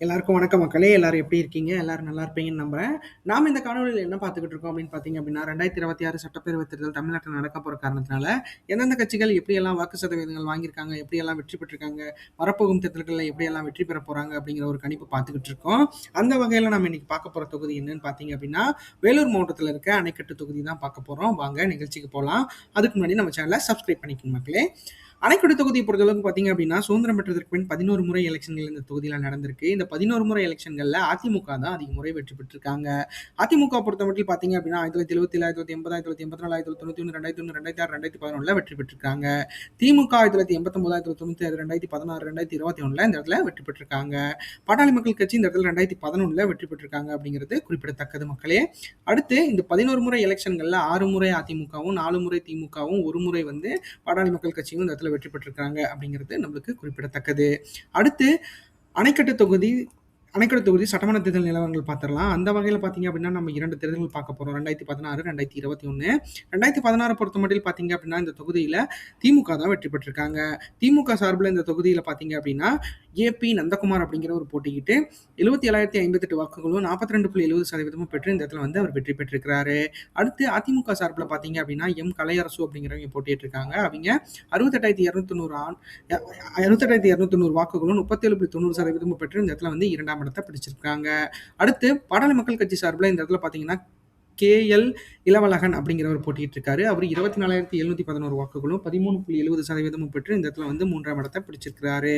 எல்லாருக்கும் வணக்கம் மக்களே! எல்லாரும் எப்படி இருக்கீங்க? எல்லாரும் நல்லா இருப்பீங்கன்னு நம்புறேன். நாம இந்த காணொளியில என்ன பார்த்துக்கிட்டு இருக்கோம் அப்படின்னு பார்த்தீங்க அப்படின்னா, 2026 சட்டப்பேரவை தேர்தல் தமிழ்நாட்டில நடக்க போற காரணத்தினால, எந்தெந்த கட்சிகள் எப்படியெல்லாம் வாக்கு சதவீதங்கள் வாங்கியிருக்காங்க, எப்படியெல்லாம் வெற்றி பெற்றிருக்காங்க, வரப்போகும் தேர்தல்கள்ல எப்படியெல்லாம் வெற்றி பெற போறாங்க அப்படிங்கிற ஒரு கணிப்பு பார்த்துக்கிட்டு இருக்கோம். அந்த வகையில நம்ம இன்னைக்கு பார்க்க போற தொகுதி என்னன்னு பார்த்தீங்க அப்படின்னா, வேலூர் மாவட்டத்தில இருக்க அணைக்கட்டு தொகுதி தான் பார்க்க போறோம். வாங்க நிகழ்ச்சிக்கு போலாம். அதுக்கு முன்னாடி நம்ம சேனல சப்ஸ்கிரைப் பண்ணிக்கங்க மக்களே! அணைக்கட்டு தொகுதியை பொறுத்தளவுக்கு பார்த்தீங்க அப்படின்னா, சுதந்திரம் பெற்றதற்கு பின் 11 முறை எலெக்ஷன்கள் இந்த தொகுதியில நடந்திருக்கு. இந்த 11 முறை எலெக்ஷன்கள்ல அதிமுக தான் அதிக முறை வெற்றி பெற்றிருக்காங்க. அதிமுக பொறுத்தமட்டில் பார்த்தீங்க அப்படின்னா, 1977, 1980, 1980, 1991, 2001, 2006, 2011ல வெற்றி பெற்றிருக்காங்க. திமுக 1989, 1996, 2016, 2021ல இந்த இடத்துல வெற்றி பெற்றிருக்காங்க. பாட்டாளி மக்கள் கட்சி இந்த இடத்துல 2011ல வெற்றி பெற்றிருக்காங்க அப்படிங்கிறது குறிப்பிடத்தக்கது மக்களே. அடுத்து இந்த 11 முறை எலெக்ஷன்கள்ல 6 முறை அதிமுகவும், 4 முறை திமுகவும், 1 முறை வந்து பாட்டாளி மக்கள் கட்சியும் இந்த இடத்துல வெற்றி பெற்றிருக்காங்க அப்படிங்கிறது நம்மளுக்கு குறிப்பிடத்தக்கது. அடுத்து அணைக்கட்டு தொகுதி அணைக்கட்டு தொகுதி சட்டமன்ற தேர்தல் நிலவரங்கள் பார்த்துடலாம். அந்த வகையில் பார்த்தீங்க அப்படின்னா நம்ம 2 தேர்தல்கள் பார்க்க போகிறோம். 2016, 2021. 2016 பொறுத்தமட்டில் பார்த்தீங்க அப்படின்னா இந்த தொகுதியில் திமுக தான் வெற்றி பெற்றிருக்காங்க. திமுக சார்பில் இந்த தொகுதியில் பார்த்தீங்க அப்படின்னா ஏபி நந்தகுமார் அப்படிங்கிற ஒரு போட்டிக்கிட்டு 77,058 வாக்குகளும் 42.70% பெற்று இந்த இடத்துல வந்து அவர் வெற்றி பெற்றிருக்கிறாரு. அடுத்து அதிமுக சார்பில் பார்த்தீங்க அப்படின்னா எம் கலையரசு அப்படிங்கிறவங்க போட்டிட்டு இருக்காங்க. அவங்க 68,290 வாக்குகளும் 37.90% பெற்று இந்த இடத்துல வந்து 2ஆம் இடத்தை பிடிச்சிருக்காங்க. அடுத்து பாட்டாளி மக்கள் கட்சி சார்பில் இந்த இடத்துல பார்த்தீங்கன்னா KL இளவழகன் அப்படிங்கிறவர் போட்டிட்டு இருக்காரு. அவர் 24,711 வாக்குகளும் 13.70% பெற்று இந்த இடத்துல வந்து 3ஆம் இடத்தை பிடிச்சிருக்கிறாரு.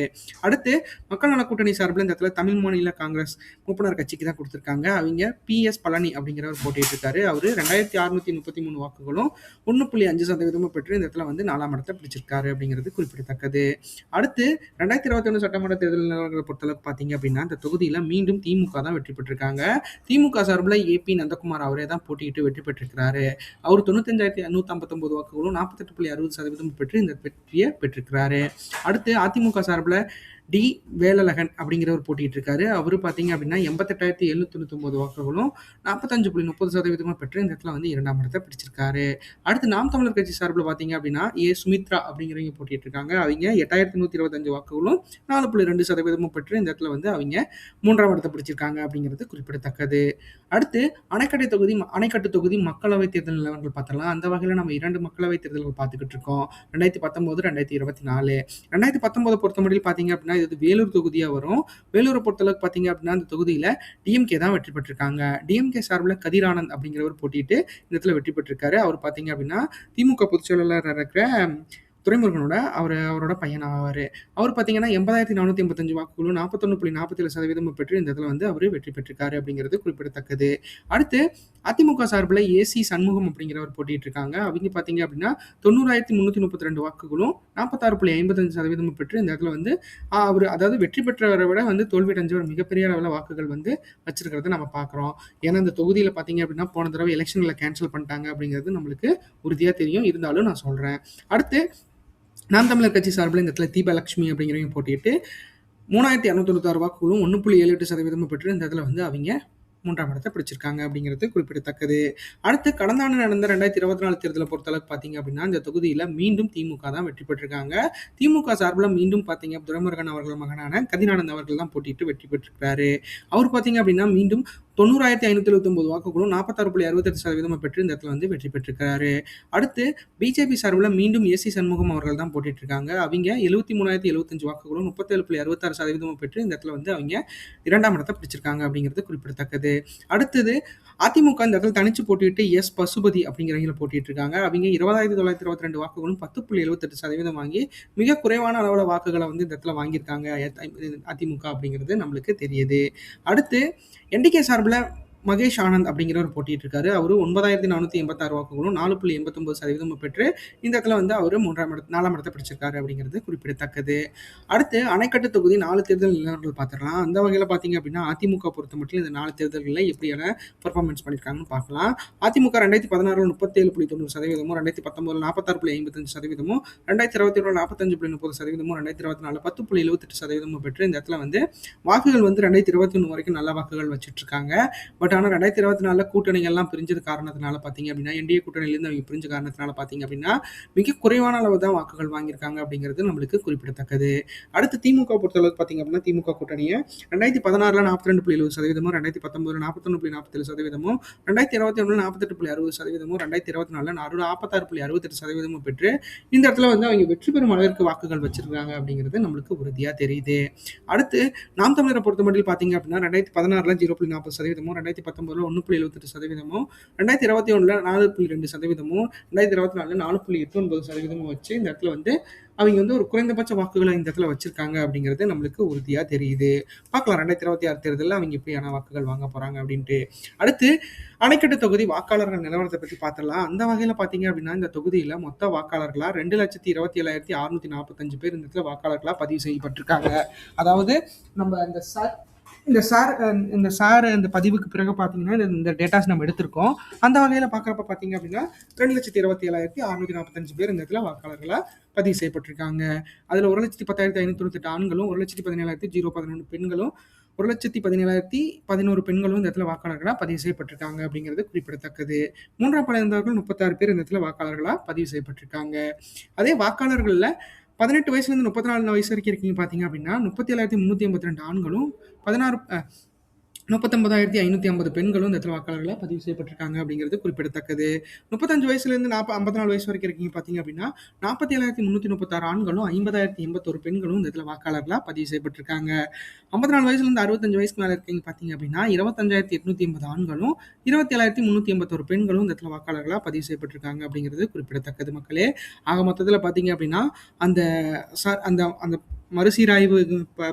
அடுத்து மக்கள் நல கூட்டணி சார்பில் இந்த இடத்துல தமிழ் மாநில காங்கிரஸ் மூப்பனார் கட்சிக்கு தான் கொடுத்திருக்காங்க. அவங்க PS பழனி அப்படிங்கிறவர் போட்டிட்டு இருக்காரு. அவரு 2,633 வாக்குகளும் 1.5% பெற்று இந்த இடத்துல வந்து 4ஆம் இடத்தை பிடிச்சிருக்காரு அப்படிங்கிறது குறிப்பிடத்தக்கது. அடுத்து 2021 சட்டமன்ற தேர்தல் நிலவரங்களை பொறுத்தளவுக்கு பார்த்தீங்க அப்படின்னா இந்த தொகுதியில மீண்டும் திமுக தான் வெற்றி பெற்றிருக்காங்க. திமுக சார்பில் ஏபி நந்தகுமார் அவரே தான் போட்டியிட்டு வெற்றி பெற்றிருக்கிறாரு. அவர் 95,159 வாக்குகளும் 48.60% பெற்று இந்த வெற்றியை பெற்றிருக்கிறாரு. அடுத்து அதிமுக சார்பில் டி வேலழகன் அப்படிங்கிறவர் போட்டிட்டு இருக்காரு. அவரு பார்த்தீங்க அப்படின்னா 88,799 வாக்குகளும் 45.30% பெற்று இந்த இடத்துல வந்து 2ஆம் இடத்தை பிடிச்சிருக்காரு. அடுத்து நாம் தமிழர் கட்சி சார்பில் பார்த்தீங்க அப்படின்னா சுமித்ரா அப்படிங்கிறவங்க போட்டிட்டு இருக்காங்க. அவங்க 8,125 வாக்குகளும் 4.2% பெற்று இந்த இடத்துல வந்து அவங்க 3ஆம் இடத்தை பிடிச்சிருக்காங்க அப்படிங்கிறது குறிப்பிடத்தக்கது. அடுத்து அணைக்கட்டு தொகுதி மக்களவை தேர்தல் நிலவரங்கள் பார்த்தலாம். அந்த வகையில் நம்ம 2 மக்களவை தேர்தல்கள் பார்த்துக்கிட்டு இருக்கோம். 2019, 2024. 2019 பொறுத்தமட்டில் பார்த்தீங்க அப்படின்னா இது வேலூர் தொகுதியா வரும். வேலூரை பொறுத்தளவுக்கு பார்த்தீங்க அப்படின்னா இந்த தொகுதியில டிஎம்கே தான் வெற்றி பெற்றிருக்காங்க. டிஎம்கே சார்பில் கதிரானந்த் அப்படிங்கிறவர் போட்டிட்டு இந்த இடத்துல வெற்றி பெற்றிருக்காரு. அவர் பார்த்தீங்க அப்படின்னா திமுக பொதுச் செயலாளர் இருக்கிற துரைமுருகனோட அவரோட பையன் ஆவார். அவர் பார்த்தீங்கன்னா 80,485 வாக்குகளும் 41.47% பெற்று இந்த இடத்துல வந்து அவர் வெற்றி பெற்றிருக்காரு அப்படிங்கிறது குறிப்பிடத்தக்கது. அடுத்து அதிமுக சார்பில் ஏசி சண்முகம் அப்படிங்கிறவர் போட்டிட்டு இருக்காங்க. அவங்க பார்த்தீங்க அப்படின்னா 90,332 வாக்குகளும் 46.55% பெற்று இந்த இடத்துல வந்து அவர் அதாவது வெற்றி பெற்றவரை விட வந்து தோல்வி அடைஞ்சவர் மிகப்பெரிய அளவில் வாக்குகள் வந்து வச்சிருக்கிறத நம்ம பார்க்குறோம். ஏன்னா இந்த தொகுதியில் பார்த்தீங்க அப்படின்னா போன தடவை எலெக்ஷனில் கேன்சல் பண்ணிட்டாங்க அப்படிங்கிறது நம்மளுக்கு உறுதியாக தெரியும். இருந்தாலும் நான் சொல்கிறேன். அடுத்து நாம் தமிழர் கட்சி சார்பில் இந்த இடத்துல தீபலட்சுமி அப்படிங்கிறவங்க போட்டிட்டு 3,296 வாக்குகளும் 1.78% பெற்று இந்த இடத்துல வந்து அவங்க 3ஆம் இடத்தை பிடிச்சிருக்காங்க அப்படிங்கிறது குறிப்பிடத்தக்கது. அடுத்து கடந்த ஆண்டு நடந்த 2024 தேர்தலை பொறுத்தளவுக்கு பார்த்தீங்க அப்படின்னா இந்த தொகுதியில் மீண்டும் திமுக தான் வெற்றி பெற்றிருக்காங்க. திமுக சார்பில் மீண்டும் பார்த்தீங்க துரைமுருகன் அவர்கள் மகனான கதிரானந்த் அவர்கள் தான் போட்டிட்டு வெற்றி பெற்றிருக்கிறாரு. அவர் பார்த்தீங்க அப்படின்னா மீண்டும் 90,579 வாக்குகளும் 46.68% பெற்று இந்த இடத்துல வந்து வெற்றி பெற்றிருக்கிறாரு. அடுத்து பிஜேபி சார்பில் மீண்டும் ஏசி சண்முகம் அவர்கள் தான் போட்டிட்டு இருக்காங்க. அவங்க 73,075 வாக்குகளும் 37.66% பெற்று இந்த இடத்துல வந்து அவங்க 2ஆம் இடத்தை பிடிச்சிருக்காங்க அப்படிங்கிறது குறிப்பிடத்தக்கது. அடுத்தது அதிமுக இந்த இடத்துல தனிச்சு போட்டிட்டு பசுபதி அப்படிங்கிறவங்க போட்டிட்டு இருக்காங்க. அவங்க 20,922 வாக்குகளும் 10.78% வாங்கி மிக குறைவான அளவில் வாக்குகளை வந்து இந்த இடத்துல வாங்கியிருக்காங்க அதிமுக அப்படிங்கிறது நம்மளுக்கு தெரியுது. அடுத்து என்டிகே சார்பில் மகேஷ் ஆனந்த் அப்படிங்கிறவர் போட்டிட்டு இருக்காரு. அவரு 9,486 வாக்குகளும் 4.89% பெற்று இந்த இடத்துல வந்து அவரு 4ஆம் இடத்தை பிடிச்சிருக்காரு அப்படிங்கிறது குறிப்பிடத்தக்கது. அடுத்து அணைக்கட்டு தொகுதி 4 தேர்தல் நிலவரங்கள் பார்த்துடலாம். அந்த வகையில் பார்த்தீங்க அப்படின்னா அதிமுக பொறுத்த மட்டும் இந்த 4 தேர்தல்களில் எப்படியான பெர்ஃபார்மன்ஸ் பண்ணியிருக்காங்கன்னு பார்க்கலாம். அதிமுக 2016 37.90%, 2019 46.55%, 2021 45.30%, 2024 10.78% பெற்று இந்த இடத்துல வந்து வாக்குகள் வந்து 2021 வரைக்கும் நல்ல வாக்குகள் வச்சுட்டு இருக்காங்க. பட் பட் ஆனா 2024ல கூட்டணிகள்லாம் பிரிஞ்சது காரணத்தினால பார்த்தீங்க அப்படின்னா, என்டிஏ கூட்டணியிலேருந்து அவங்க பிரிஞ்ச காரணத்தினால பார்த்தீங்க அப்படின்னா, மிக குறைவான அளவு தான் வாக்குகள் வாங்கியிருக்காங்க அப்படிங்கிறது நம்மளுக்கு குறிப்பிடத்தக்கது. அடுத்து திமுக பொறுத்தளவுக்கு பார்த்தீங்க அப்படின்னா, திமுக கூட்டணிய 2016ல 42.70%, 2019ல 41.47%, 2021ல 48.60%, 2024ல 46.68% பெற்று இந்த இடத்துல வந்து அவங்க வெற்றி பெறும் அளவிற்கு வாக்குகள் வச்சிருக்காங்க அப்படிங்கிறது நம்மளுக்கு உறுதியா தெரியுது. அடுத்து நாம் தமிழரை பொறுத்தமட்டில் பார்த்தீங்க அப்படின்னா 2016ல 0.40%, 2019ல 1.78%, 2021ல 4.2%, 2024ல 4.89% வச்சு இந்த இடத்துல வந்து அவங்க வந்து ஒரு குறைந்தபட்ச வாக்குகளை இந்த இடத்துல வச்சிருக்காங்க அப்படிங்கிறது நம்மளுக்கு உறுதியா தெரியுது. பார்க்கலாம் 2026 தேர்தலில் அவங்க எப்படியான வாக்குகள் வாங்க போறாங்க அப்படின்ட்டு. அடுத்து அணைக்கட்டு தொகுதி வாக்காளர்கள் நிலவரத்தை பத்தி பார்த்துடலாம். அந்த வகையில பார்த்தீங்க அப்படின்னா இந்த தொகுதியில மொத்த வாக்காளர்களா 2,27,745 பேர் இந்த இடத்துல வாக்காளர்களா பதிவு செய்யப்பட்டிருக்காங்க. அதாவது நம்ம இந்த பதிவுக்கு பிறகு பார்த்தீங்கன்னா இந்த டேட்டாஸ் நம்ம எடுத்திருக்கோம். அந்த வகையில் பார்க்குறப்ப பார்த்தீங்க அப்படின்னா 2,27,645 பேர் இந்த இடத்துல வாக்காளர்களாக பதிவு செய்யப்பட்டிருக்காங்க. அதில் 1,10,598 ஆண்களும் 1,17,011 பெண்களும் 1,17,011 பெண்களும் இந்த இடத்துல வாக்காளர்களாக பதிவு செய்யப்பட்டிருக்காங்க அப்படிங்கிறது குறிப்பிடத்தக்கது. மூன்றாம் படையினர்கள் 36 பேர் இந்த இடத்துல வாக்காளர்களாக பதிவு செய்யப்பட்டிருக்காங்க. அதே வாக்காளர்களில் 18 வயசுலேருந்து 34 வயசு வரைக்கும் இருக்கீங்க பார்த்தீங்க அப்படின்னா 37,382 ஆண்களும் 39,550 பெண்களும் இந்த இடத்துல வாக்காளர்களாக பதிவு செய்யப்பட்டிருக்காங்க அப்படிங்கிறது குறிப்பிடத்தக்கது. 35 வயசுலேருந்து 54 வயசு வரைக்கும் இருக்கீங்க பார்த்தீங்க அப்படின்னா 47,336 ஆண்களும் 50,081 பெண்களும் இந்த இடத்துல வாக்காளர்களாக பதிவு செய்யப்பட்டிருக்காங்க. 54 வயசுலேருந்து 65 வயசுக்கு மேலே இருக்கீங்க பார்த்தீங்க அப்படின்னா 25,880 ஆண்களும் 27,381 பெண்களும் இந்த இடத்துல வாக்காளர்களாக பதிவு செய்யப்பட்டிருக்காங்க அப்படிங்கிறது குறிப்பிடத்தக்கது மக்களே. ஆக மொத்தத்தில் பார்த்தீங்க அப்படின்னா அந்த அந்த அந்த மறுசீராய்வு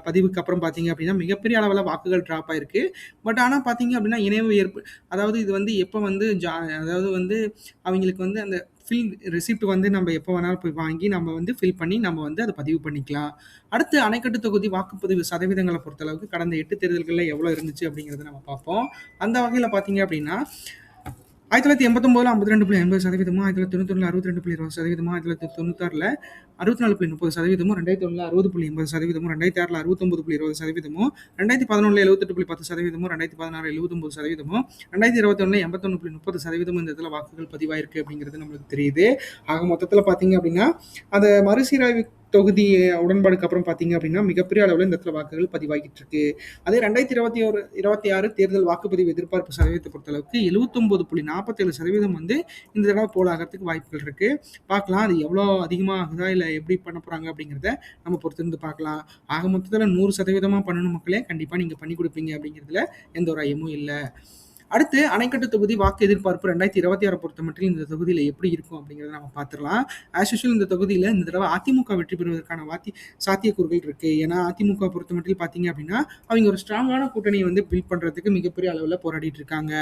பதிவுக்கு அப்புறம் பார்த்தீங்க அப்படின்னா மிகப்பெரிய அளவில் வாக்குகள் ட்ராப் ஆயிருக்கு. பட் ஆனால் பார்த்தீங்க அப்படின்னா இணைவு அதாவது இது வந்து எப்போ வந்து அதாவது வந்து அவங்களுக்கு வந்து அந்த ஃபில் ரெசிப்ட் வந்து நம்ம எப்போ வேணாலும் போய் வாங்கி நம்ம வந்து ஃபில் பண்ணி நம்ம வந்து அதை பதிவு பண்ணிக்கலாம். அடுத்து அணைக்கட்டு தொகுதி வாக்குப்பதிவு சதவீதங்களை பொறுத்தளவுக்கு கடந்த 8 தேர்தல்களில் எவ்வளோ இருந்துச்சு அப்படிங்கிறத நம்ம பார்ப்போம். அந்த வகையில் பார்த்தீங்க அப்படின்னா 1989ல 52.80%, 1991ல 62.20%, 1996ல 64.30%, 2001ல 60.80%, 2006ல 69.20%, 2011ல 78.10%, 2016ல 79%, 2021ல 81.30% இந்த இடத்துல வாக்குகள் பதிவாயிருக்கு அப்படிங்கிறது நம்மளுக்கு தெரியுது. ஆக மொத்தத்தில் பார்த்தீங்க அப்படின்னா அந்த மறுசீராய்வு தொகுதி உடன்பாடுக்கு அப்புறம் பார்த்தீங்க அப்படின்னா மிகப்பெரிய அளவில் இந்த இடத்துல வாக்குகள் பதிவாகிட்டு இருக்கு. அதே 2026 தேர்தல் வாக்குப்பதிவு எதிர்பார்ப்பு சதவீதத்தை பொறுத்தளவுக்கு 79.47% வந்து இந்த தடவை போல் ஆகிறதுக்கு வாய்ப்புகள் இருக்கு. பார்க்கலாம் அது எவ்வளோ அதிகமாக ஆகுதா இல்லை எப்படி பண்ண போறாங்க அப்படிங்கிறத நம்ம பொறுத்திருந்து பார்க்கலாம். ஆக மொத்தத்தில் 100% பண்ணணும் மக்களே, கண்டிப்பாக நீங்கள் பண்ணி கொடுப்பீங்க அப்படிங்கிறதுல எந்த ஒரு ஐயமும் இல்லை. அடுத்து அணைக்கட்டு தொகுதி வாக்கு எதிர்பார்ப்பு 2026 பொறுத்த மட்டும் இந்த தொகுதியில் எப்படி இருக்கும் அப்படிங்கிறத நம்ம பார்த்துடலாம். ஆஸ் யூஷுவல் இந்த தொகுதியில் இந்த தடவை அதிமுக வெற்றி பெறுவதற்கான சாத்தியக்கூறுகள் இருக்கு. ஏன்னா அதிமுக பொறுத்த மட்டும் பார்த்தீங்க அப்படின்னா அவங்க ஒரு ஸ்ட்ராங்கான கூட்டணியை வந்து பில்ட் பண்றதுக்கு மிகப்பெரிய அளவில் போராடிட்டு இருக்காங்க.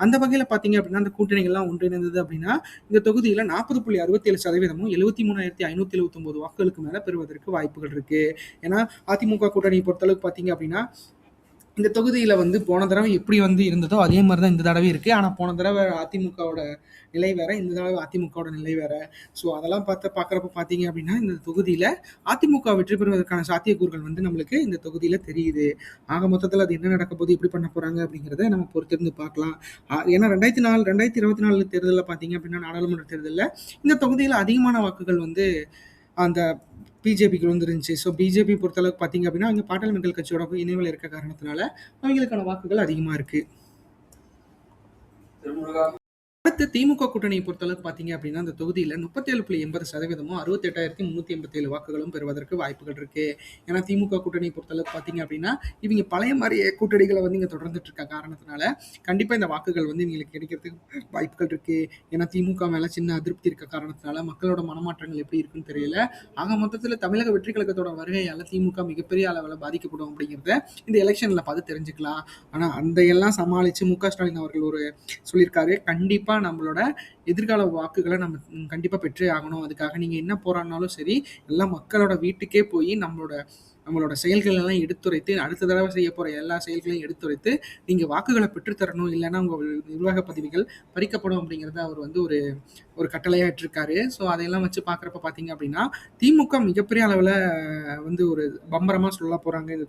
அந்த வகையில் பார்த்தீங்க அப்படின்னா அந்த கூட்டணிகள்லாம் ஒன்றிணைந்தது அப்படின்னா இந்த தொகுதியில் 40.67%, 73,579 வாக்குகளுக்கு மேலே பெறுவதற்கு வாய்ப்புகள் இருக்கு. ஏன்னா அதிமுக கூட்டணியை பொறுத்தளவுக்கு பார்த்தீங்க அப்படின்னா இந்த தொகுதியில் வந்து போன தடவை எப்படி வந்து இருந்ததோ அதே மாதிரி தான் இந்த தடவை இருக்குது. ஆனால் போன தடவை அதிமுகவோட நிலை வேற, இந்த தடவை அதிமுகவோட நிலை வேற. ஸோ அதெல்லாம் பார்க்குறப்ப பார்த்தீங்க அப்படின்னா இந்த தொகுதியில் அதிமுக வெற்றி பெறுவதற்கான சாத்தியக்கூறுகள் வந்து நம்மளுக்கு இந்த தொகுதியில் தெரியுது. ஆக மொத்தத்தில் அது என்ன நடக்க போது, எப்படி பண்ண போகிறாங்க அப்படிங்கிறத நம்ம பொறுத்திருந்து பார்க்கலாம். ஏன்னா 2024 தேர்தலில் பார்த்தீங்க அப்படின்னா நாடாளுமன்ற தேர்தலில் இந்த தொகுதியில் அதிகமான வாக்குகள் வந்து அந்த பிஜேபிக்கு வந்துருந்துச்சு. ஸோ பிஜேபி பொறுத்தளவுக்கு பார்த்தீங்க அப்படின்னா அவங்க பாட்டாளி மக்கள் கட்சியோட இணைவில் இருக்க காரணத்தினால அவங்களுக்கான வாக்குகள் அதிகமாக இருக்கு. அடுத்து திமுக கூட்டணியை பொறுத்தளவுக்கு பார்த்தீங்க அப்படின்னா அந்த தொகுதியில் 37.80%, 68,387 வாக்குகளும் பெறுவதற்கு வாய்ப்புகள் இருக்கு. ஏன்னா திமுக கூட்டணியை பொறுத்தளவுக்கு பார்த்தீங்க அப்படின்னா இவங்க பழைய மாதிரி கூட்டணிகளை வந்து இங்கே தொடர்ந்துட்டு இருக்க காரணத்தினால கண்டிப்பாக இந்த வாக்குகள் வந்து இவங்களுக்கு கிடைக்கிறதுக்கு வாய்ப்புகள் இருக்கு. ஏன்னா திமுக மேலே சின்ன அதிருப்தி இருக்க காரணத்தினால மக்களோட மனமாற்றங்கள் எப்படி இருக்குன்னு தெரியல. ஆக மொத்தத்தில் தமிழக வெற்றி கழகத்தோட வருகையால் திமுக மிகப்பெரிய அளவில் பாதிக்கப்படும் அப்படிங்கிறத இந்த எலெக்ஷனில் பார்த்து தெரிஞ்சுக்கலாம். ஆனால் அந்த எல்லாம் சமாளித்து மு க ஸ்டாலின் அவர்கள் ஒரு சொல்லியிருக்காரு, கண்டிப்பாக நம்மளோட எதிர்கால வாக்குகளை நம்ம கண்டிப்பாக பெற்றே ஆகணும். அதுக்காக நீங்கள் என்ன போராடினாலும் சரி எல்லாம் மக்களோட வீட்டுக்கே போய் நம்மளோட நம்மளோட செயல்கள் எல்லாம் எடுத்துரைத்து, அடுத்த தடவை செய்ய போற எல்லா செயல்களையும் எடுத்துரைத்து, நீங்க வாக்குகள பெற்று தரணும். இல்லன்னா உங்க நிர்வாக பதவிகள் பறிக்கப்படும் அப்படிங்கிறத அவர் வந்து ஒரு ஒரு கட்டளையா இட்டிருக்காரு. ஸோ அதையெல்லாம் வச்சு பார்க்குறப்ப பார்த்தீங்க அப்படின்னா, திமுக மிகப்பெரிய அளவுல வந்து ஒரு பம்பரமா சொல்லப் போறாங்க இந்த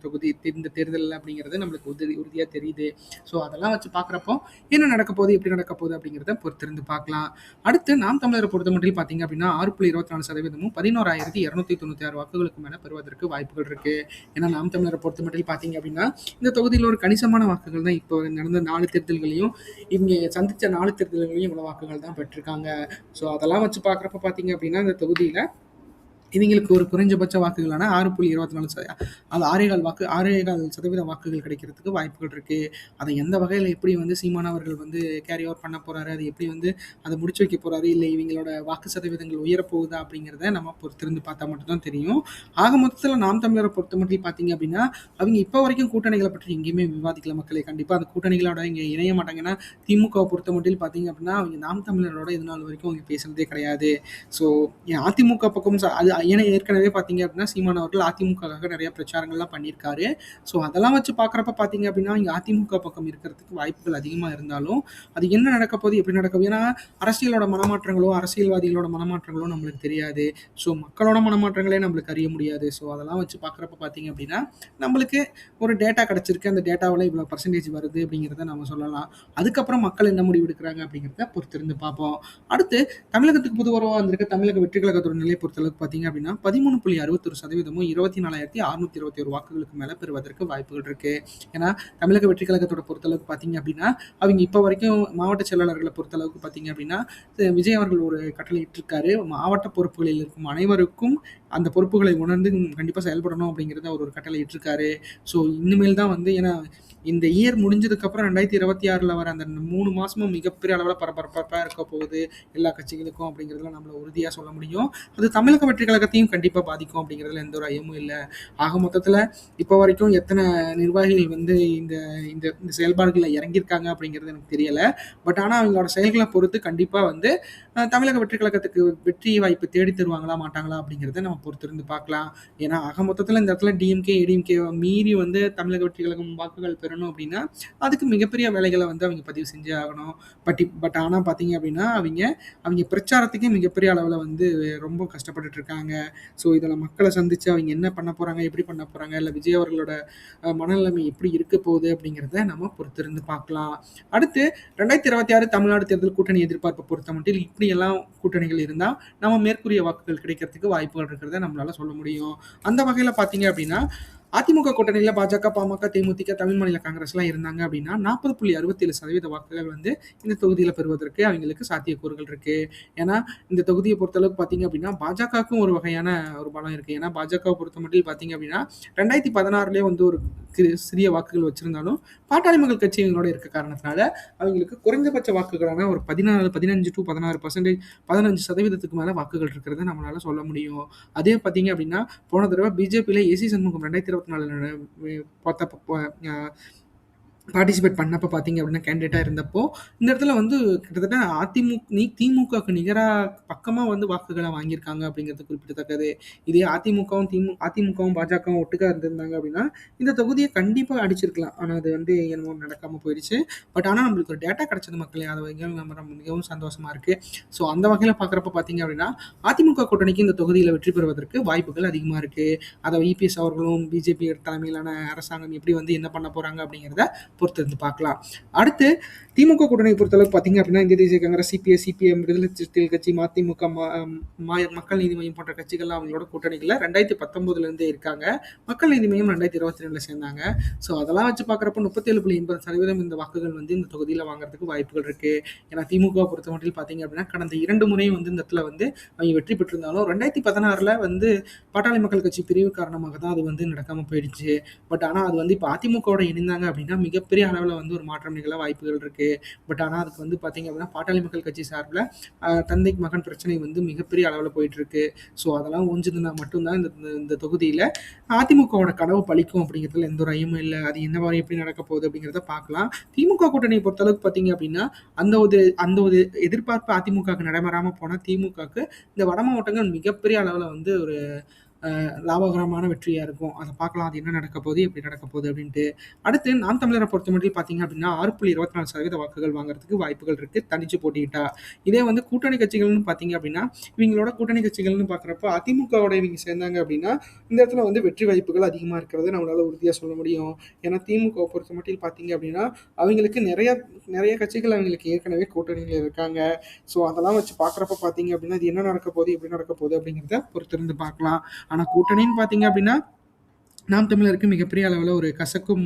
இந்த தேர்தல்ல அப்படிங்கிறது நம்மளுக்கு உறுதியா தெரியுது. ஸோ அதெல்லாம் வச்சு பார்க்குறப்போ, என்ன நடக்கப் போகுது, எப்படி நடக்கப் போகுது அப்படிங்கிறத பொறுத்திருந்து பார்க்கலாம். அடுத்து நாம் தமிழரை பொறுத்தமட்டில் பார்த்தீங்க அப்படின்னா 6.24% 11,296 வாக்குகளுக்கு மேல பெறுவதற்கு வாய்ப்புகள் இருக்கு. ஏன்னா நாம் தமிழரை பொறுத்தமட்டில் பார்த்தீங்க அப்படின்னா, இந்த தொகுதியில ஒரு கணிசமான வாக்குகள் தான் இப்போ நடந்த 4 தேர்தல்களையும் இங்க சந்திச்ச 4 தேர்தல்களையும் இவ்வளவு வாக்குகள் தான் பெற்றிருக்காங்க. ஸோ அதெல்லாம் வச்சு பார்க்குறப்ப பார்த்தீங்க அப்படின்னா, இந்த தொகுதியில இவங்களுக்கு ஒரு குறைஞ்சபட்ச வாக்குகளான 6.24 அது 6.25% வாக்குகள் கிடைக்கிறதுக்கு வாய்ப்புகள் இருக்கு. அதை எந்த வகையில எப்படி வந்து சீமான் அவர்கள் வந்து கேரி ஓவர் பண்ண போறாரு, அது எப்படி வந்து அதை முடிச்சு வைக்க போறாரு, இல்லை இவங்களோட வாக்கு சதவீதங்கள் உயரப்போகுதா அப்படிங்கிறத நம்ம பொறுத்திருந்து பார்த்தா மட்டும்தான் தெரியும். ஆக மொத்தத்தில் நாம் தமிழரை பொறுத்த மட்டும் பார்த்தீங்க அப்படின்னா, அவங்க இப்போ வரைக்கும் கூட்டணிகளை பற்றி எங்கேயுமே விவாதிக்கல மக்களே. கண்டிப்பாக அந்த கூட்டணிகளோட இங்கே இணைய மாட்டாங்கன்னா, திமுகவை பொறுத்த மட்டும் பார்த்தீங்க அப்படின்னா, அவங்க நாம் தமிழரோட இது நாள் வரைக்கும் அவங்க பேசுனதே கிடையாது. ஸோ அதிமுக பக்கம் அது ஏன்னா ஏற்கனவே பார்த்தீங்க அப்படின்னா சீமான் அவர்கள் அதிமுகவுக்காக நிறைய பிரச்சாரங்கள்லாம் பண்ணியிருக்காரு. ஸோ அதெல்லாம் வச்சு பார்க்குறப்ப பார்த்தீங்க அப்படின்னா இங்கே அதிமுக பக்கம் இருக்கிறதுக்கு வாய்ப்புகள் அதிகமாக இருந்தாலும் அது என்ன நடக்க போகுது, எப்படி நடக்க போகுது, ஏன்னா அரசியலோட மனமாற்றங்களோ அரசியல்வாதிகளோட மனமாற்றங்களோ நம்மளுக்கு தெரியாது. ஸோ மக்களோட மனமாற்றங்களே நம்மளுக்கு அறிய முடியாது. ஸோ அதெல்லாம் வச்சு பார்க்குறப்ப பார்த்தீங்க அப்படின்னா நம்மளுக்கு ஒரு டேட்டா கிடச்சிருக்கு, அந்த டேட்டாவில் இவ்வளோ பர்சன்டேஜ் வருது அப்படிங்கிறத நம்ம சொல்லலாம். அதுக்கப்புறம் மக்கள் என்ன முடிவு எடுக்கிறாங்க அப்படிங்கிறத பொறுத்திருந்து பார்ப்போம். அடுத்து தமிழகத்துக்கு புதுவரவாக வந்திருக்க தமிழக வெற்றி கழகத்தோட நிலை பொறுத்தளவுக்கு பார்த்தீங்க அப்படின்னா 13.61% 24,621 வாக்குகளுக்கு மேல பெறுவதற்கு வாய்ப்புகள் இருக்கு. ஏன்னா தமிழக வெற்றி கழகத்தோட பொறுத்தளவுக்கு பார்த்தீங்க அப்படின்னா அவங்க இப்போ வரைக்கும் மாவட்ட செயலாளர்களை பொறுத்தளவுக்கு பார்த்தீங்க அப்படின்னா விஜய் அவர்கள் ஒரு கட்டளை இட்டிருக்காரு. மாவட்ட பொறுப்புகளில் இருக்கும் அனைவருக்கும் அந்த பொறுப்புகளை உணர்ந்து கண்டிப்பாக செயல்படணும் அப்படிங்கிறத அவர் ஒரு கட்டளை இட்டிருக்காரு. ஸோ இனிமேல் தான் வந்து ஏன்னா இந்த இயர் முடிஞ்சதுக்கப்புறம் 2026 வர அந்த 3 மாசமும் மிகப்பெரிய அளவில் பரபரப்பாக இருக்க போகுது எல்லா கட்சிகளுக்கும் அப்படிங்கிறதுல நம்மள உறுதியாக சொல்ல முடியும். அது தமிழக வெற்றி கழகத்தையும் கண்டிப்பாக பாதிக்கும் அப்படிங்கிறதுல எந்த ஒரு ஐயமும் இல்லை. ஆக மொத்தத்தில் இப்போ வரைக்கும் எத்தனை நிர்வாகிகள் வந்து இந்த இந்த இந்த செயல்பாடுகளில் இறங்கியிருக்காங்க அப்படிங்கிறது எனக்கு தெரியலை. பட் ஆனால் அவங்களோட செயல்களை பொறுத்து கண்டிப்பாக வந்து தமிழக வெற்றி கழகத்துக்கு வெற்றி வாய்ப்பு தேடி தருவாங்களா மாட்டாங்களா அப்படிங்கிறத நம்ம பொறுத்திருந்து பார்க்கலாம். ஏன்னா ஆக மொத்தத்தில் இந்த இடத்துல டிஎம்கே ஏடிஎம்கே மீறி வந்து தமிழக வெற்றி கழகம் வாக்குகள் பெறணும் அப்படின்னா அதுக்கு மிகப்பெரிய வேலைகளை வந்து அவங்க பதிவு செஞ்சே ஆகணும். பட் ஆனால் பார்த்தீங்க அப்படின்னா அவங்க பிரச்சாரத்துக்கே மிகப்பெரிய அளவில் வந்து ரொம்ப கஷ்டப்பட்டுட்டு இருக்காங்க. ஸோ இதில் மக்களை சந்தித்து அவங்க என்ன பண்ண போகிறாங்க, எப்படி பண்ண போகிறாங்க, இல்லை விஜய் அவர்களோட மனநிலைமை எப்படி இருக்க போகுது அப்படிங்கிறத நம்ம பொறுத்திருந்து பார்க்கலாம். அடுத்து 2026 தமிழ்நாடு தேர்தல் கூட்டணி எதிர்பார்ப்பை பொறுத்த மட்டும் இப்படியெல்லாம் கூட்டணிகள் இருந்தால் நம்ம மேற்கூறிய வாக்குகள் கிடைக்கிறதுக்கு வாய்ப்புகள் இருக்கிறத நம்மளால சொல்ல முடியும். அந்த வகையில் பார்த்தீங்க அப்படின்னா அதிமுக கூட்டணியில் பாஜக, பாமக, தேமுதிக, தமிழ் மாநில காங்கிரஸ்லாம் இருந்தாங்க அப்படின்னா 40.67% வாக்குகள் வந்து இந்த தொகுதியில் பெறுவதற்கு அவங்களுக்கு சாத்தியக்கூறுகள் இருக்கு. ஏன்னா இந்த தொகுதியை பொறுத்தளவுக்கு பார்த்தீங்க அப்படின்னா பாஜகவுக்கும் ஒரு வகையான ஒரு பலம் இருக்கு. ஏன்னா பாஜகவை பொறுத்த மட்டும் பார்த்தீங்க அப்படின்னா 2016 வந்து ஒரு சிறிய வாக்குகள் வச்சிருந்தாலும் பாட்டாளி மக்கள் கட்சி இவங்களோட இருக்க காரணத்தினால அவங்களுக்கு குறைந்தபட்ச வாக்குகளான ஒரு 15 to 16% 15% மேல வாக்குகள் இருக்கிறத நம்மளால சொல்ல முடியும். அதே பார்த்தீங்க அப்படின்னா போன தடவை பிஜேபியில ஏசி சண்முகம் 2024 பார்ட்டிசிபேட் பண்ணப்போ பார்த்தீங்க அப்படின்னா கேண்டிடேட்டாக இருந்தப்போ இந்த இடத்துல வந்து கிட்டத்தட்ட திமுகவுக்கு நிகராக பக்கமாக வந்து வாக்குகளை வாங்கியிருக்காங்க அப்படிங்கிறது குறிப்பிடத்தக்கது. இதே அதிமுகவும் பாஜகவும் ஒட்டுக்காக இருந்திருந்தாங்க அப்படின்னா இந்த தொகுதியை கண்டிப்பாக அடிச்சிருக்கலாம். ஆனால் அது வந்து என்னமோ நடக்காமல் போயிடுச்சு. பட் ஆனால் நம்மளுக்கு ஒரு டேட்டா கிடைச்சது மக்களே, அது வகையில் நம்ம மிகவும் சந்தோஷமாக இருக்குது. ஸோ அந்த வகையில் பார்க்குறப்ப பார்த்தீங்க அப்படின்னா அதிமுக கூட்டணிக்கு இந்த தொகுதியில் வெற்றி பெறுவதற்கு வாய்ப்புகள் அதிகமாக இருக்குது. அதை இபிஎஸ் அவர்களும் பிஜேபி தலைமையிலான அரசாங்கம் எப்படி வந்து என்ன பண்ண போகிறாங்க அப்படிங்கிறத பொறுத்திருந்து பார்க்கலாம். அடுத்து திமுக கூட்டணியை பொறுத்தளவுக்கு பார்த்தீங்க அப்படின்னா இந்திய தேசிய காங்கிரஸ், சிபிஎஸ், சிபிஎம், விடுதலை சிறுத்தைகள் கட்சி, மதிமுக, மக்கள் நீதி மையம் போன்ற கட்சிகள்லாம் அவங்களோட கூட்டணிகளில் 2019 இருக்காங்க. மக்கள் நீதி மையம் 2022 சேர்ந்தாங்க. ஸோ அதெல்லாம் வச்சு பார்க்குறப்ப 37.80% இந்த வாக்குகள் வந்து இந்த தொகுதியில் வாங்குறதுக்கு வாய்ப்புகள் இருக்கு. ஏன்னா திமுக பொறுத்த மட்டும் பார்த்தீங்க அப்படின்னா கடந்த 2 முறையும் வந்து இந்த இடத்துல வந்து அவங்க வெற்றி பெற்றிருந்தாலும் 2016 வந்து பாட்டாளி மக்கள் கட்சி பிரிவு காரணமாக தான் அது வந்து நடக்காமல் போயிடுச்சு. பட் ஆனால் அது வந்து இப்போ அதிமுகவோட இணைந்தாங்க அப்படின்னா மிகப்பெரிய அளவில் வந்து ஒரு மாற்றம் நிகழ வாய்ப்புகள் இருக்கு. பட் ஆனால் அதுக்கு வந்து பார்த்தீங்க அப்படின்னா பாட்டாளி மக்கள் கட்சி சார்பில் தந்தைக்கு மகன் பிரச்சனை வந்து மிகப்பெரிய அளவில் போயிட்டு இருக்கு. ஸோ அதெல்லாம் ஒஞ்சுதுன்னா மட்டும்தான் இந்த தொகுதியில் அதிமுகவோட கனவு பழிக்கும் அப்படிங்கிறதுல எந்த ஒரு ஐயமும் இல்லை. அது என்ன மாதிரி எப்படி நடக்க போகுது அப்படிங்கிறத பார்க்கலாம். திமுக கூட்டணியை பொறுத்தளவுக்கு பார்த்தீங்க அப்படின்னா அந்த ஒரு எதிர்பார்ப்பு அதிமுகவுக்கு நடைபெறாமல் போனால் திமுகவுக்கு இந்த வட மாவட்டங்கள் மிகப்பெரிய அளவில் வந்து ஒரு லாபகரமான வெற்றியா இருக்கும். அத பார்க்கலாம். அது என்ன நடக்க போகுது? எப்படி நடக்க போகுது? அப்படின்ட்டு. அடுத்து நாம் தமிழர பொறுத்தமட்டில் பார்த்தீங்க அப்படின்னா, 6.24% வாக்குகள் வாங்குறதுக்கு வாய்ப்புகள் இருக்கு. தனிச்சு போட்டியிட்டா. இதே வந்து கூட்டணி கட்சிகள்னு பார்த்தீங்க அப்படின்னா, இவங்களோட கூட்டணி கட்சிகள்னு பார்க்குறப்ப அதிமுகவோட இவங்க சேர்ந்தாங்க அப்படின்னா, இந்த இடத்துல வந்து வெற்றி வாய்ப்புகள் அதிகமா இருக்கிறத நம்மளால உறுதியா சொல்ல முடியும். ஏன்னா திமுகவ பொறுத்தமட்டில் பார்த்தீங்க அப்படின்னா, அவங்களுக்கு நெறைய நெறைய கட்சிகள் அவங்களுக்கு ஏற்கனவே கூட்டணியில இருக்காங்க. ஸோ அதெல்லாம் வச்சு பார்க்குறப்ப பார்த்தீங்க அப்படின்னா, இது என்ன நடக்க போகுது? எப்படி நடக்க போகுது? அப்படிங்கிறத பொறுத்திருந்து பார்க்கலாம். ஆனா கூட்டணின்னு பார்த்தீங்க அப்படின்னா, நாம் தமிழருக்கு மிகப்பெரிய அளவுல ஒரு கசக்கும்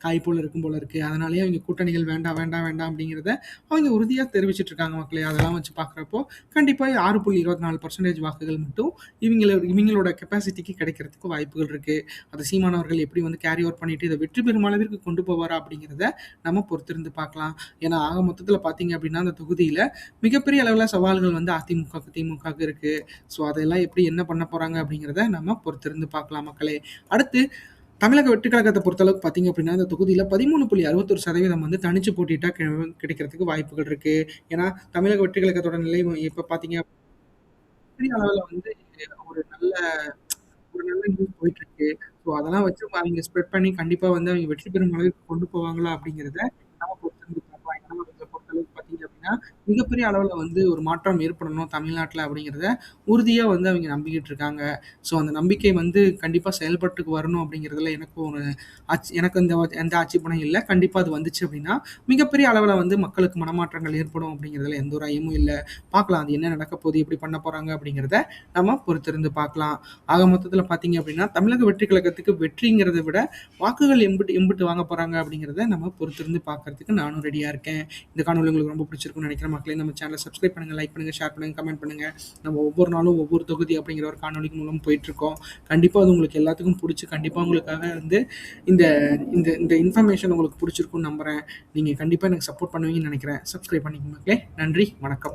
காய் போல இருக்கும் போல இருக்கு. அதனாலேயே அவைங்க கூட்டணிகள் வேண்டாம், வேண்டாம், வேண்டாம் அப்படிங்கிறத அவங்க உறுதியா தெரிவிச்சுட்டு இருக்காங்க மக்களே. அதெல்லாம் வச்சு பார்க்குறப்போ, கண்டிப்பா 6.24% வாக்குகள் மட்டும் இவிங்களோட கெப்பாசிட்டிக்கு கிடைக்கிறதுக்கு வாய்ப்புகள் இருக்கு. அத சீமான் அவர்கள் எப்படி வந்து கேரி ஓவர் பண்ணிட்டு இத வெற்றி பெறும் அளவிற்கு கொண்டு போவாரா அப்படிங்கிறத நம்ம பொறுத்திருந்து பார்க்கலாம். ஏன்னா ஆக மொத்தத்தில பார்த்தீங்க அப்படின்னா, அந்த தொகுதியில மிகப்பெரிய அளவுல சவால்கள் வந்து அதிமுகவுக்கு, திமுகவுக்கு இருக்கு. ஸோ அதெல்லாம் எப்படி என்ன பண்ண போறாங்க அப்படிங்கிறத நம்ம பொறுத்திருந்து பார்க்கலாம் மக்களே. அடுத்து தமிழக வெற்றி கழகத்த பொறுத்தளவுக்கு பார்த்தீங்க அப்படின்னா, இந்த தொகுதியில 13.61% வந்து தனிச்சு போட்டியிட்டா கிடைக்கிறதுக்கு வாய்ப்புகள் இருக்கு. ஏன்னா, தமிழக வெற்றி கழகத்தோட நிலை இப்ப பார்த்தீங்க பெரிய அளவுல வந்து ஒரு நல்ல ஒரு நல்ல நியூஸ் போயிட்டுருக்கு. ஸோ அதெல்லாம் வச்சு அவைங்க ஸ்ப்ரெட் பண்ணி கண்டிப்பா வந்து அவைங்க வெற்றி பெறும் அளவுக்கு கொண்டு போவாங்களா? அப்படிங்கிறத நம்ம பொறுத்திருந்து பார்க்கலாம். ஏன்னா அவங்கள பொறுத்தளவுக்கு பார்த்தீங்க அப்படின்னா, மிகப்பெரிய அளவுல வந்து ஒரு மாற்றம் ஏற்படணும் தமிழ்நாட்ல அப்படிங்கிறத உறுதியா வந்து அவைங்க நம்பிக்கிட்டு இருக்காங்க. ஸோ அந்த நம்பிக்கை வந்து கண்டிப்பா செயல்பாட்டுக்கு வரணும் அப்படிங்கிறதுல எனக்கும் ஒரு எனக்கு எந்த ஆட்சேபனையும் இல்ல. கண்டிப்பா அது வந்துச்சு அப்படின்னா, மிகப்பெரிய அளவுல வந்து மக்களுக்கு மனமாற்றங்கள் ஏற்படும் அப்படிங்கிறதுல எந்த ஒரு ஐயமும் இல்ல. பார்க்கலாம் அது என்ன நடக்க போகுது? எப்படி பண்ண போறாங்க? அப்படிங்கிறத நம்ம பொறுத்திருந்து பார்க்கலாம். ஆக மொத்தத்தில பார்த்தீங்க அப்படின்னா, தமிழக வெற்றி கழகத்துக்கு வெற்றிங்கிறத விட, வாக்குகள் எம்புட்டு எம்புட்டு வாங்க போறாங்க அப்படிங்கிறத நம்ம பொறுத்திருந்து பார்க்கறதுக்கு நானும் ரெடியா இருக்கேன். இந்த காணொளி உங்களுக்கு ரொம்ப பிடிச்சிருக்கும்னு நினைக்கிறேன் மக்களே. நம்ம சேனல சப்ஸ்கிரைப் பண்ணுங்க, லைக் பண்ணுங்க, ஷேர் பண்ணுங்க, கமெண்ட் பண்ணுங்க. நம்ம ஒவ்வொரு நாளும் ஒவ்வொரு தொகுதி அப்படிங்கிற ஒரு காணொளிக்கு மூலம் போயிட்டுருக்கோம். கண்டிப்பா அது உங்களுக்கு எல்லாத்துக்கும் புடிச்சு, கண்டிப்பா உங்களுக்காக வந்து இந்த இந்த இந்த இன்ஃபர்மேஷன் உங்களுக்கு புடிச்சிருக்கும்னு நம்புறேன். நீங்க கண்டிப்பா எனக்கு சப்போர்ட் பண்ணுவீங்கன்னு நினைக்கிறேன். சப்ஸ்கிரைப் பண்ணிக்கங்க மக்களே. நன்றி, வணக்கம்.